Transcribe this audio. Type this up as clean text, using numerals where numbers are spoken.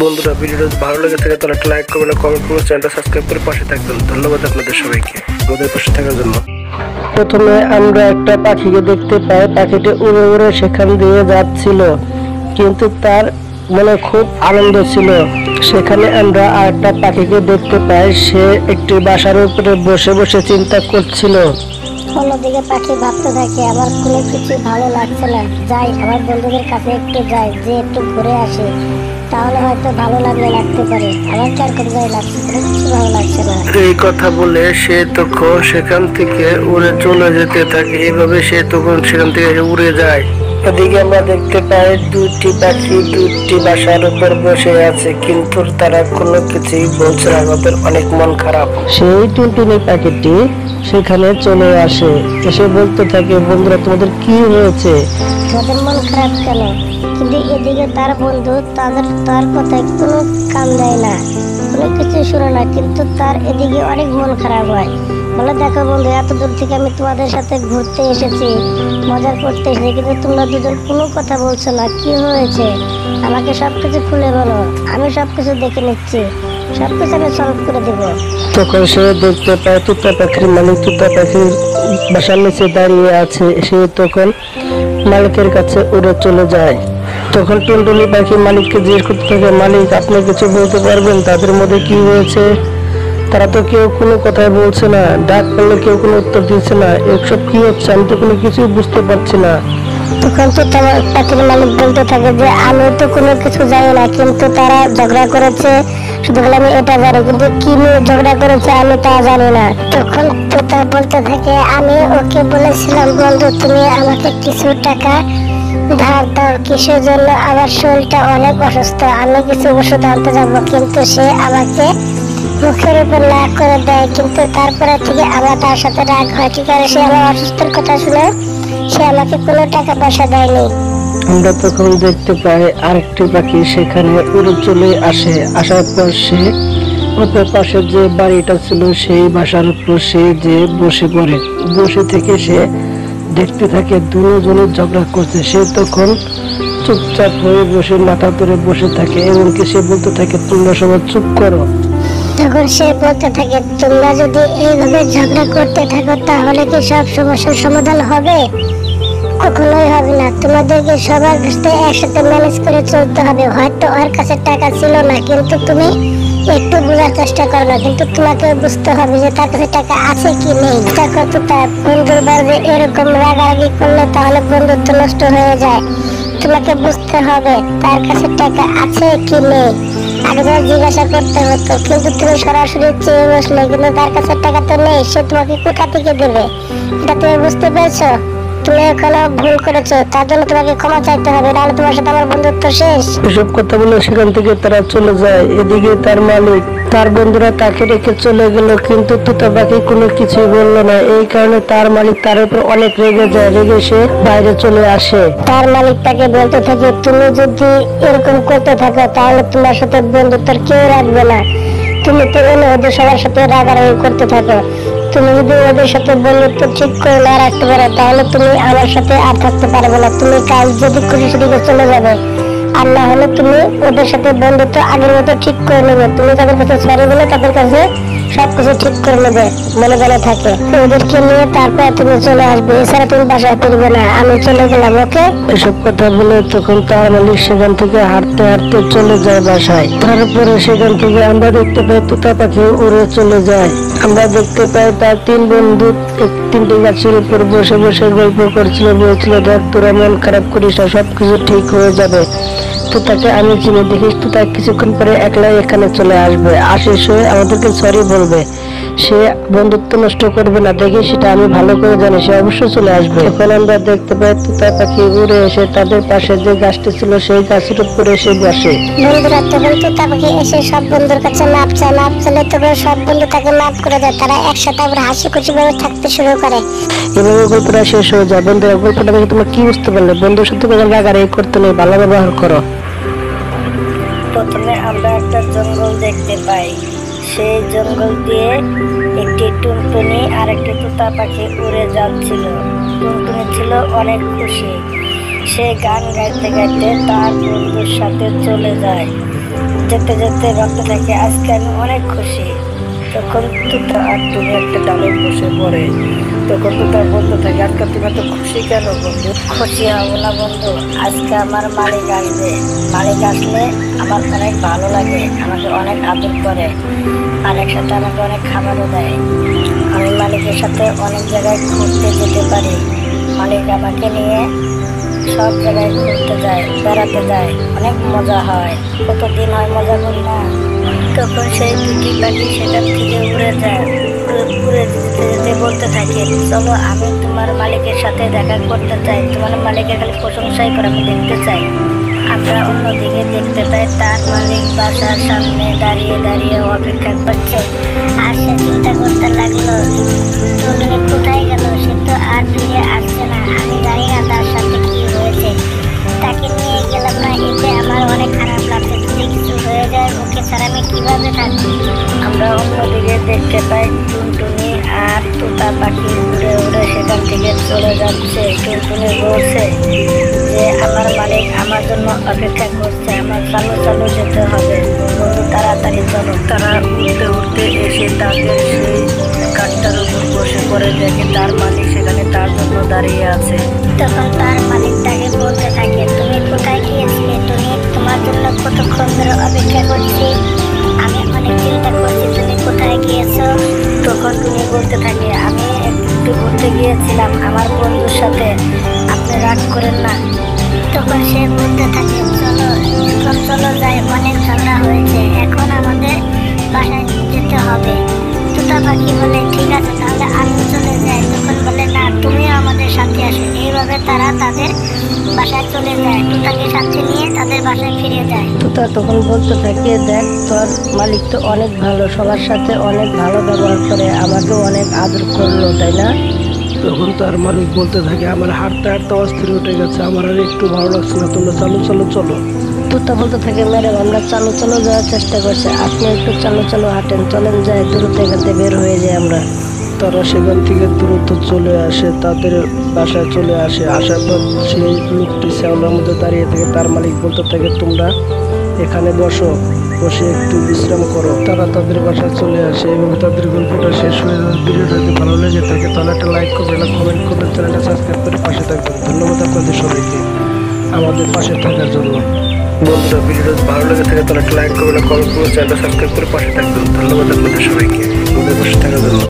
বন্ধুরা, ভিডিওটা যদি ভালো লেগে থাকে তাহলে একটা লাইক করবেন, কমেন্ট করবেন, চ্যানেলটা সাবস্ক্রাইব করে পাশে থাকবেন। ধন্যবাদ আপনাদের সবাইকে আমাদের পাশে থাকার জন্য। প্রথমে আমরা একটা পাখিকে দেখতে পাই। পাখিটি উড়ে উড়ে সেখান দিয়ে যাচ্ছিল, কিন্তু তার মনে খুব আনন্দ ছিল। সেখানে আমরা আরেকটা পাখিকে দেখতে পাই। সে একটি বাসার উপরে বসে বসে চিন্তা করছিল। অন্যদিকে পাখি ভাবতে থাকে, আমার কোনো কিছু ভালো লাগছে না, যাই আমার বন্ধুদের কাছে একটু যাই, যে একটু ঘুরে আসি, তাহলে হয়তো ভালো লাগতে পারে। আমার কি আর কোনো যাই লাগছে, কোনো কিছু ভালো লাগছে না। এই কথা বলে সে তখন সেখান থেকে উড়ে চলে যেতে থাকে। এভাবে সে তখন সেখান থেকে উড়ে যায়। এদিকে আমরা দেখতে পাই দুটি পাখি দুটি বাসার উপর বসে আছে, কিন্তু তারা কোনো কিছুই বলছে না। ওদের অনেক মন খারাপ। সেই টুনটুনি পাখিটি সেখানে চলে আসে, এসে বলতে থাকে, বন্ধুরা তোমাদের কি হয়েছে? তাদের মন খারাপ কেন? কিন্তু এদিকে তার বন্ধু তার কথায় কোনো কান দেয় না, কোনো কিছু শুনে না, কিন্তু তার এদিকে অনেক মন খারাপ হয়। বলে, দেখো বন্ধু, এত দূর থেকে আমি তোমাদের সাথে ঘুরতে এসেছি, মজা করতে এসেছি, কিন্তু তোমরা দুজন কোনো কথা বলছো না, কি হয়েছে? আমাকে সবকিছু খুলে বলো, আমি সবকিছু দেখে নিচ্ছি, সবকিছু আমি সলভ করে দেবো। তখন সে দেখতে পায় তুতা পাখির মালিক তুতা পাখির বাসার নিচে দাঁড়িয়ে আছে। সে তখন মালিকের কাছে উড়ে চলে যায়। তখন টুনটুনি পাখি মালিককে জিজ্ঞেস করতে থাকে, মালিক আপনি কিছু বলতে পারবেন তাদের মধ্যে কি হয়েছে? তারা তো কেউ কোনো কথাই বলছে না, ডাক করলে কেউ কোনো উত্তর দিচ্ছে না, এসব কি হচ্ছে? আমি তো কোনো কিছুই বুঝতে পারছি না। তখন তো তোমার পাখির মালিক বলতে থাকে যে, আমি তো কোনো কিছু জানি না, কিন্তু তারা ঝগড়া করেছে, শুধু আমি এটা জানি, কিন্তু কি নিয়ে ঝগড়া করেছে আমি তা জানি না। তখন তোতা বলতে থাকে, আমি ওকে বলেছিলাম, বন্ধু তুমি আমাকে কিছু টাকা ধার দাও, কিসের জন্য? আমার শরীরটা অনেক অসুস্থ, আমি কিছু ওষুধ আনতে যাবো, কিন্তু সে আমাকে মুখের উপর না করে দেয়, কিন্তু তারপরে থেকে আমার তার সাথে রাগ হয়। কি করে? সে আমার অসুস্থের কথা শুনে সে আমাকে কোনো টাকা পয়সা দেয়নি। আমরা তখন দেখতে পাই আরেকটি পাখি সেখানে উড়ে চলে আসে। আসার পর সে অপর পাশে যে বাড়িটা ছিল সেই বাসার উপর সে যে বসে পড়ে। বসে থেকে সে দেখতে থাকে দুজনের ঝগড়া করছে। সে তখন চুপচাপ হয়ে বসে মাথা ধরে বসে থাকে এবং সে বলতে থাকে, তোমরা সবাই চুপ করো। তখন সে বলতে থাকে, তোমরা যদি এইভাবে ঝগড়া করতে থাকো তাহলে কি সব সমস্যার সমাধান হবে? কখনোই হবে না। তোমাদেরকে সবার কাছে একসাথে ম্যানেজ করে চলতে হবে। হয়তো ওর কাছে টাকা ছিল না, কিন্তু তুমি একটু বোঝার চেষ্টা করো না, কিন্তু তোমাকে বুঝতে হবে যে তার কাছে টাকা আছে কি নেই। দেখো তো, তার বন্ধুর বাড়ি এরকম রাগারাগি করলে তাহলে বন্ধুত্ব নষ্ট হয়ে যায়। তোমাকে বুঝতে হবে তার কাছে টাকা আছে কি নেই। আগে জিজ্ঞাসা করতে হতো, কিন্তু তুমি সরাসরি চেয়ে বসলে, কিন্তু তার কাছে টাকা তো নেই, সে তোমাকে কোথা থেকে দেবে? এটা তুমি বুঝতে পেরেছো? তুমি এখনো ভুল করেছো, তার জন্য তোমাকে ক্ষমা চাইতে হবে, নাহলে তোমার সাথে আমার বন্ধুত্ব শেষ। এসব কথা বলে সেখান থেকে তারা চলে যায়। এদিকে তার মালিক তার বন্ধুরা তাকে রেখে চলে গেল, কিন্তু তুতা পাখি কোনো কিছুই বললো না। এই কারণে তার মালিক তার উপর অনেক রেগে যায়। রেগে সে বাইরে চলে আসে। তার মালিক তাকে বলতে থাকে, তুমি যদি এরকম করতে থাকো তাহলে তোমার সাথে বন্ধুত্ব কেউ রাখবে না। তুমি তো ওদের সবার সাথে রাগারাগি করতে থাকো। তুমি যদি ওদের সাথে বন্ধুত্ব ঠিক করে না রাখতে পারো তাহলে তুমি আমার সাথে আর থাকতে পারবে না। তুমি কাল যদি খুশি সেদিকে চলে যাবে, আর না হলে তুমি ওদের সাথে বন্ধুত্ব আগের মতো ঠিক করে নেবে। তুমি তাদের কাছে সরি বলে তাদের কাছে সবকিছু ঠিক করে নেবে, মনে মনে থাকে। ওদেরকে নিয়ে তারপর তুমি চলে আসবে, এছাড়া তুমি বাসায় ফিরবে না। আমি চলে গেলাম, ওকে? এসব কথা বলে তখন তার মালিক সেখান থেকে হাঁটতে হাঁটতে চলে যায় বাসায়। তারপরে সেখান থেকে আমরা দেখতে পাই তুতা পাখি উড়ে চলে যায়। আমরা দেখতে পাই তার তিন বন্ধু তিনটি গাছের উপর বসে বসে গল্প করছিল, বলছিল, দেখ তোরা মন খারাপ করিস না, সবকিছু ঠিক হয়ে যাবে। তো তাকে আমি চিনি, দেখিস তো তার কিছুক্ষণ পরে একলাই এখানে চলে আসবে, আসে সে আমাদেরকে সরি বলবে, সে বন্ধুত্ব নষ্ট করবে না, দেখি সেটা আমি ভালো করে জানি, সে অবশ্যই চলে আসবে। এখন আমরা দেখতে পাই তুতা পাখি উড়ে এসে তাদের পাশে যে গাছটি ছিল সেই গাছের উপরে এসে বসে। বন্ধুরা তখন তুতা পাখি এসে সব বন্ধুর কাছে মাপ চাইলে তখন সব বন্ধু তাকে মাফ করে দেয়। তারা একসাথে আবার হাসি খুশি ভাবে থাকতে শুরু করে। এভাবে গল্পটা শেষ হয়ে যায়। বন্ধুরা, গল্পটা দেখে তোমরা কি বুঝতে পারলে? বন্ধুর সাথে কোনো রাগারাগি করতে নেই, ভালো ব্যবহার করো। প্রথমে আমরা একটা জঙ্গল দেখতে পাই। সেই জঙ্গল দিয়ে একটি টুনটুনি আর একটি তোতা পাখি উড়ে যাচ্ছিল। টুনটুনি ছিল অনেক খুশি, সে গান গাইতে গাইতে তার বন্ধুর সাথে চলে যায়। যেতে যেতে ভাবতে থাকে আজকে আমি অনেক খুশি। তখন তুতা আর টুনি একটা ডালে বসে পড়ে। তখন তো তার বন্ধু থাকে আজকে তুমি এত খুশি কেন বন্ধু? খুশি হব না বন্ধু, আজকে আমার মালিক আসবে। মালিক আসলে আমার অনেক ভালো লাগে, আমাকে অনেক আদর করে, আর একসাথে আমাকে অনেক খাবারও দেয়। আমি মালিকের সাথে অনেক জায়গায় ঘুরতে যেতে পারি। মালিক আমাকে নিয়ে সব জায়গায় ঘুরতে যায়, বেড়াতে যায়, অনেক মজা হয়। কতদিন হয় মজা করি না। তখন সেই দুটি পাখি সেখান থেকে উড়ে যায়। উড়ে যেতে যেতে বলতে থাকে চলো আমি তোমার মালিকের সাথে দেখা করতে চাই, তোমার মালিকের খালি প্রশংসাই করে আমি দেখতে চাই। আমরা অন্যদিকে দেখতে পাই তার মালিক বাসার সামনে দাঁড়িয়ে দাঁড়িয়ে অপেক্ষা করছে। আর সে চিন্তা করতে লাগলো টুনি কোথায় গেল, সে তো আর ফিরে আসছে না। আমি জানি না তার সাথে কি হয়েছে, তাকে নিয়ে গেলাম না, এতে আমার অনেক খারাপ লাগছে। যদি কিছু হয়ে যায় ওকে ছাড়া আমি কিভাবে থাকি। আমরা অন্যদিকে দেখতে পাই টুনটুনি আর তোতা পাখি উড়ে উড়ে সেখান থেকে চলে যাচ্ছে। টুনটুনি বলছে যে আমার মালিক আমার জন্য অপেক্ষা করছে, আমার চালু চালু যেতে হবে, বন্ধু তাড়াতাড়ি চলো। তারা উঠতে উঠতে এসে তাদের সেই কাঠটার উপর বসে পড়ে, দেখে তার মালিক সেখানে তার জন্য দাঁড়িয়ে আছে। তখন তার মালিক তাকে বলতে থাকে তুমি কোথায় গিয়েছিলে টুনি, তোমার জন্য কতক্ষণ ধরে অপেক্ষা করছি, আমি অনেক চিন্তা করছি তুমি কোথায় গিয়েছো। তখন টুনি বলতে থাকে আমি একটু ঘুরতে গিয়েছিলাম আমার বন্ধুর সাথে, আপনি রাগ করেন না। তখন সে বলতে থাকে চলো এখন চলো যাই, অনেক ঝগড়া হয়েছে, এখন আমাদের বাসায় যেতে হবে। তোতা পাখি বলে ঠিক আছে তাহলে আমি চলে যাই। তখন বলে না তুমিও আমাদের সাথে আসো। এইভাবে তারা তাদের বাসায় চলে যায়, তোতাকে সাথে নিয়ে তাদের বাসায় ফিরে যায়। তোতা তখন বলতে থাকে দেখ তোর মালিক তো অনেক ভালো, সবার সাথে অনেক ভালো ব্যবহার করে, আমাকে অনেক আদর করলো তাই না? তখন তার মালিক বলতে থাকে আমার হাঁটতে হাঁটতে অস্থির উঠে গেছে, আমার আর একটু ভালো লাগছে না, তোমরা চালু চালু চলো। তোতা বলতে থাকে ম্যাডাম আমরা চালু চালু যাওয়ার চেষ্টা করছি, আপনি একটু চালু চালু হাঁটেন, চলেন যাই দ্রুত এখান থেকে বের হয়ে যায় আমরা। তারা সেখান থেকে দ্রুত চলে আসে, তাদের বাসায় চলে আসে। আসার পর সেই লোকটি শ্যাওলার মধ্যে দাঁড়িয়ে থেকে তার মালিক বলতে থাকে তোমরা এখানে বসো, বসে একটু বিশ্রাম করো। তারা তাদের বাসায় চলে আসে এবং তাদের গল্পটা শেষ হয়ে যাবে। ভিডিওটা যদি ভালো লেগে থাকে তাহলে একটা লাইক করবেন, কমেন্ট করবেন, চ্যানেলটা সাবস্ক্রাইব করে পাশে থাকবেন। ধন্যবাদ আপনাদের সবাইকে আমাদের পাশে থাকার জন্য। বন্ধুরা ভিডিওটা ভালো লেগে থাকে তাহলে একটা লাইক করবেন, কমেন্ট করবেন, চ্যানেলটা সাবস্ক্রাইব করে পাশে থাকবেন। ধন্যবাদ আপনাদের সবাইকে আমাদের পাশে থাকার জন্য।